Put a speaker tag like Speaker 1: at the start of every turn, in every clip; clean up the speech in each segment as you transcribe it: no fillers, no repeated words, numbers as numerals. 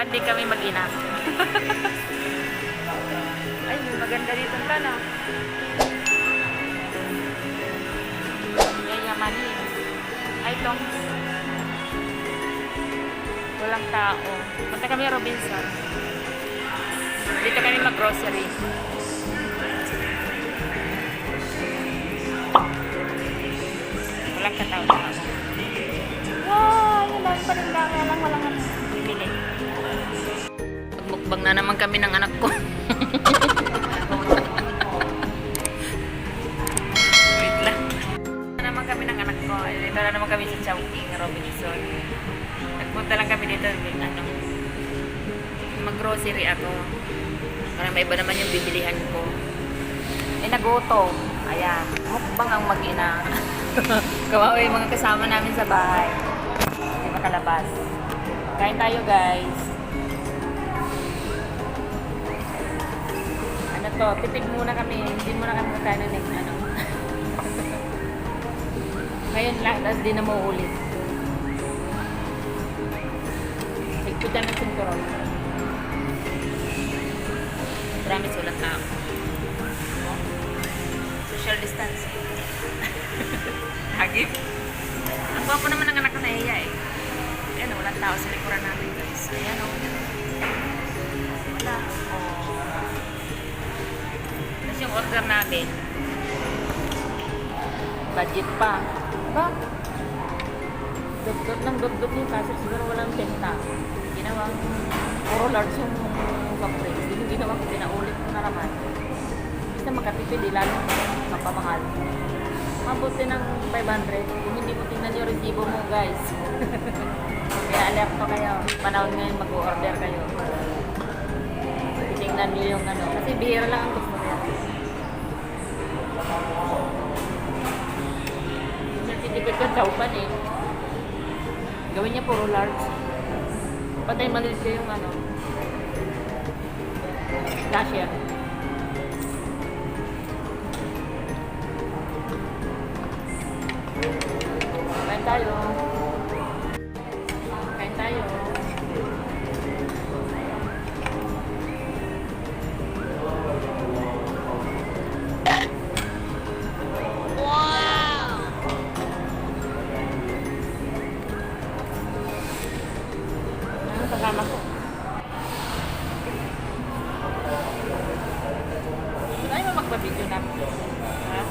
Speaker 1: Nag-bonding kami mag-ina. Ay, may maganda dito ka na. Yan yung mani. Ay, itong walang tao. Punta kami Robinson. Dito kami mag-grocery. Walang katao-tao. Wow! Yung dami pa rin lang. Walang ano. Bibili. Magmukbang na naman kami ng anak ko. Wait lang. Na naman kami ng anak ko. Dito na naman kami sa Chowking, Robinson. Nagpunta lang kami dito. Ano, mag-grocery ako. Parang may iba naman yung bibilihan ko. Nagutom. Ayan. Mukbang ang mag-ina. Kawawa yung mga kasama namin sa bahay. Hindi makalabas. Kain tayo, guys. Ano to? Titig muna kami. Hindi muna kami kakain ng next ano. Ngayon lang, tapos di na mauulit. Higpitan ng sinturon. Marami sulat na ako. Social distancing. Hagip. Ang gwapo naman ng anak ko na iya eh. Ayan, walang tao sa likuran namin, guys. Ayan o. Wala. Tapos yung order namin, budget pa. Diba? Dugdug ng dugdug yung kaso siguro walang tenta. Ginawang puro large yung pag-praise. Ginawang pinaulit ko na naman. Basta makatipid, lalo mapamahal. Mabuti ng 500. Kung hindi mo tingnan yung resibo mo, guys. Kaya alerto kayo. Panahon ngayon mag-order kayo. Tingnan nyo yung ano. Kasi bihira lang ang gusto nyo. Certificate ko chowpan eh. Gawin niya puro large. Patay maliit yung ano. Cashier. Kain tayo. Kain tayo. Wow! Ano kasama ko? Ay, mo magpa-video na. Ha?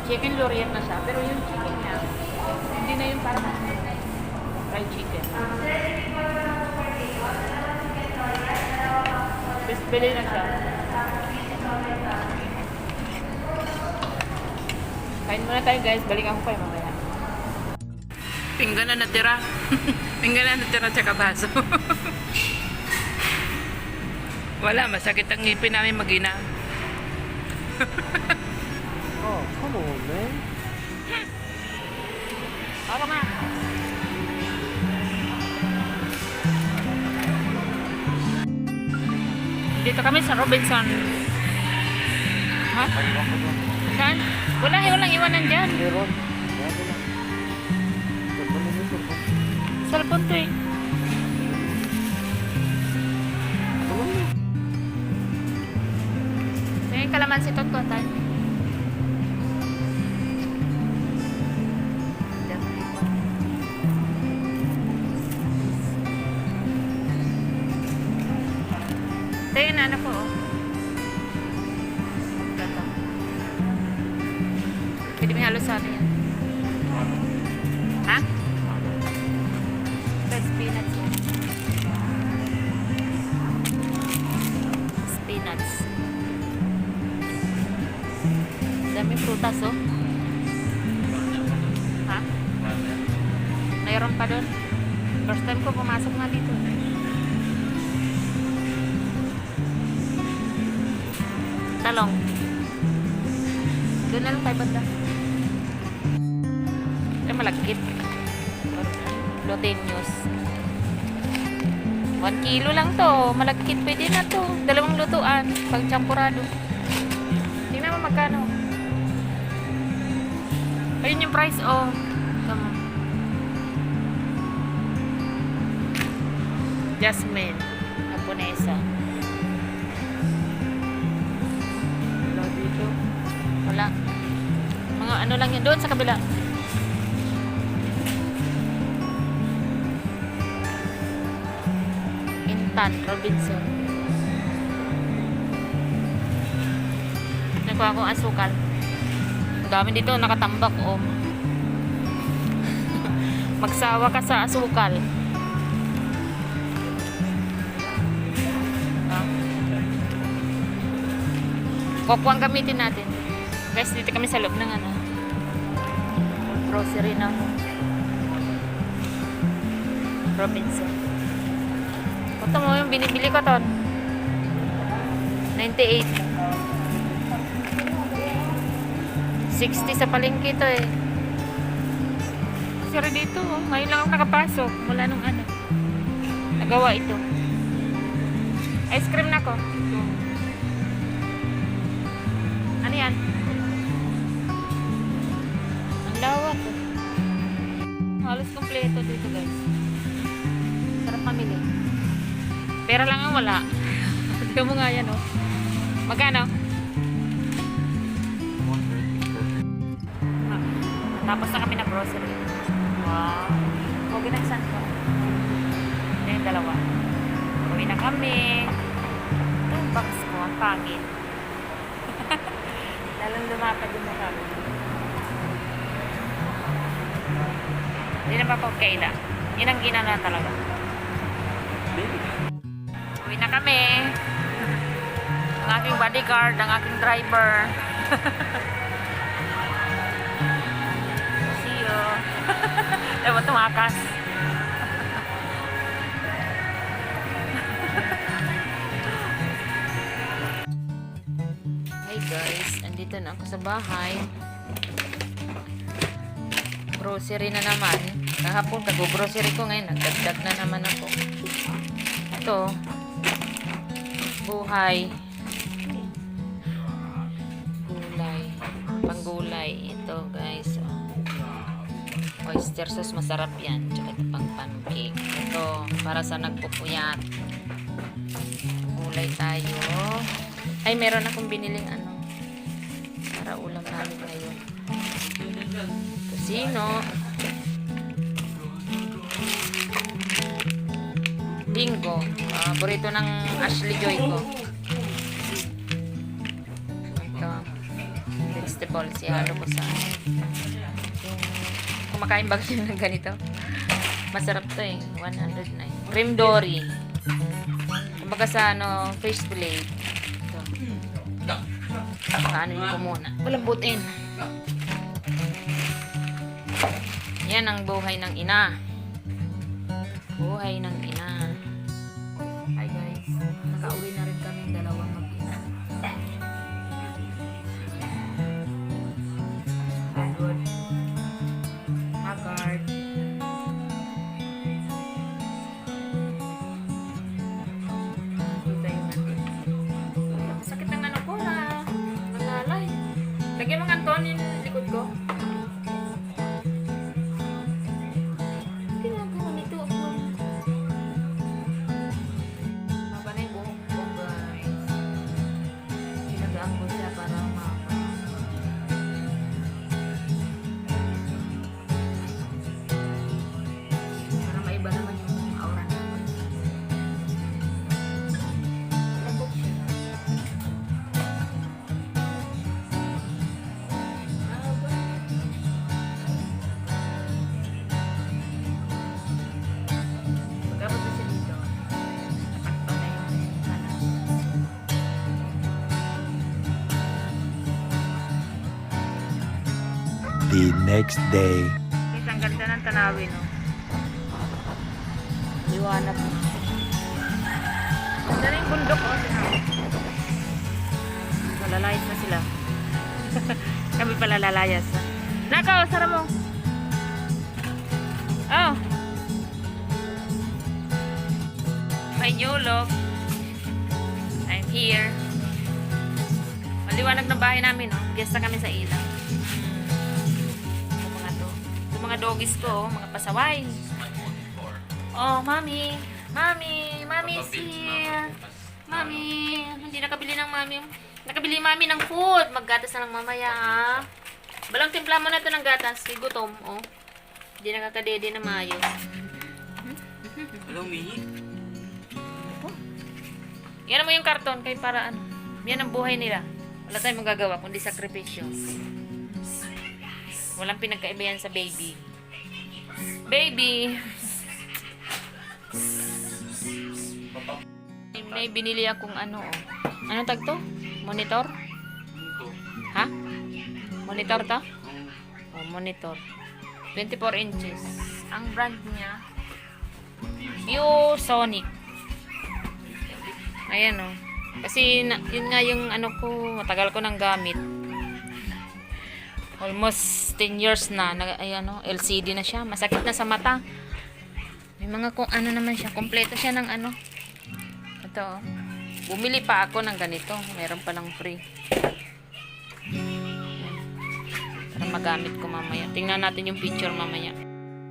Speaker 1: Chicken Lorient na siya, pero yung chicken niya, hindi na yung parang fried chicken. Best bili na siya. Kain muna tayo, guys. Balikan ko kayo mamaya. Pinggan na natira. Pinggan na natira tsaka baso. Wala, masakit ang ngipin namin mag-ina.
Speaker 2: Oh, come on, man.
Speaker 1: Ako na. Dito kami sa Robinson. Ha? Saan? Walang iwanan dyan.
Speaker 2: Meron.
Speaker 1: Salpon to eh. Yung kalamansi tot-totan. Ito yung ano ko, oh. Ito. Pwede may halos sa atin yan. Ha? Red spinach yan. Spinach. Daming prutas, oh. Ha? Mayroon pa doon. First time ko pumasok na dito. Talong. Doon na lang tayo banda. Ito malagkit. Glutinous. 1 kilo lang to. Malagkit pwede na to. 2 lutuan. Pag champurado. Tingnan mo magkano. Ayun yung price, oh. Tama. Jasmine. Japonesa. Wala dito. Wala. Mga ano lang yan. Doon sa kabila. Intan, Robinson. Nakuha akong asukal. Ang dami dito nakatambak, oh. Magsawa ka sa asukal. Ah. Kokwang gamitin natin. Guys, dito kami sa loob ng ano. Grocery na. Robinson. Ito mo yung binibili ko, Ton. 98. 60 sa palengke ito eh. Sorry dito, oh. Ngayon lang ako nakapasok. Mula nung ano. Nagawa ito. Ice cream na ko. Ano yan? Ang lawak oh. Halos kompleto dito guys. Sarap mamili. Pera lang ang wala. Tignan mo nga yan oh. Magkano? Tapos na kami na grocery. Wow. Okay na isang ko. Ito yung dalawa. Uwi na kami. Ito yung box ko. Ang pangit. Lalong lumapad yung mukha ko. Hindi na pa kaila. Yun ang ginana talaga. Uwi na kami. Ang aking bodyguard, ang aking driver. Dapat tumakas. Hey guys, andito na ako sa bahay. Grocery na naman. Kahapon kago-grocery ko ngayon. Nagdagdag na naman ako. Ito. Buhay. Gulay. Panggulay. Ito guys. Oyster sauce, masarap yan. Tsaka ito pang pancake. Ito, para sa nagpupuyat. Gulay tayo. Ay, meron akong biniling ano. Para ulam namin ngayon. Kusino. Bingo. Burrito ng Ashley Joy ko. Ito. Vegetables. Ihalo ko sa kumakain ba kayo ng ganito? Masarap to eh. 109. Cream dory. Kumbaga sa ano, fish fillet. Ito. Kaanin ko muna. Palambutin. Yan ang buhay ng ina. Buhay ng ina. Hi guys. Nakauwi na rin kami dalawang mag-ina. Good. Haggard. Dito yung natin. Sakit ng ano ko na nangalay. Lagyan mga Anton yung likod ko. Ginagawa nito ako. Haba na yung buhok ko guys. Ginagaan ko siya para umapa. Iba naman yung aura naman. Lambot siya. Pagkabot na siya dito. Natakpan na yung kanan.
Speaker 3: The next day.
Speaker 1: Ang ganda ng tanawin, no? Liwanag na. Ganda na yung bundok, oh. Malalayas na sila. Kami pala lalayas. Nakaw, sara mo. Oh. new look. I'm here. Maliwanag ng bahay namin, no? Gesta kami sa ilaw. Yung mga doggies ko, mga pasaway. Oh, mami. Mami. Mami is here. Mami. Hindi nakabili ng mami. Nakabili mami ng food. Maggatas na lang mamaya, ha? Balang timpla mo na ito ng gatas. May gutom, oh. Hindi nakakadede na maayos.
Speaker 2: Hello, Mii.
Speaker 1: Yan mo yung karton kay para ano. Yan ang buhay nila. Wala tayong magagawa kundi sakripisyo. Walang pinagkaiba yan sa baby. Baby! May binili akong ano, oh. Ano tag to? Monitor? Ha? Monitor to? Oh, monitor. 24 inches. Ang brand niya, ViewSonic. Ayan, oh. Kasi, yun nga yung ano ko, matagal ko nang gamit. Almost 10 years na. Ayan, oh, LCD na siya. Masakit na sa mata. May mga kung ano naman siya. Kompleto siya ng ano. Ito, oh. Bumili pa ako ng ganito. Meron palang free. Para magamit ko mamaya. Tingnan natin yung picture mamaya.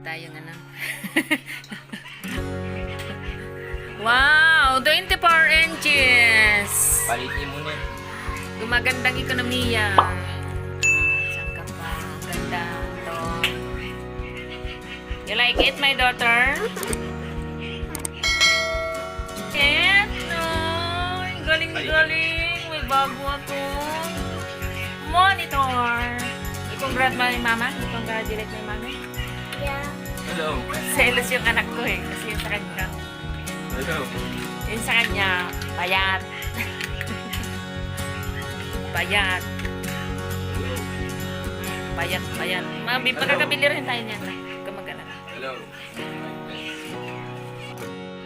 Speaker 1: Tayong ano. Wow! 24 inches!
Speaker 2: Palitin mo na.
Speaker 1: Gumagandang ekonomiya. Saan ka pa? Ganda. Ito. You like it, my daughter? Ket? No! Galing-galing. May bago ako. Monitor. I-congrat mo ni mama? I-congratulate mo ni mama?
Speaker 4: Yeah.
Speaker 2: Hello.
Speaker 1: Selos yung anak ko eh. Kasi yung sa kanya.
Speaker 2: Hello.
Speaker 1: Yung sa kanya, bayat. Bayat. Bayat. Mami, pagkakabili rin tayo niyan. Kamagala.
Speaker 2: Hello.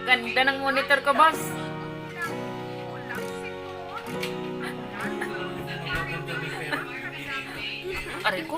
Speaker 1: Ganda ng monitor ko, boss. Aray ko.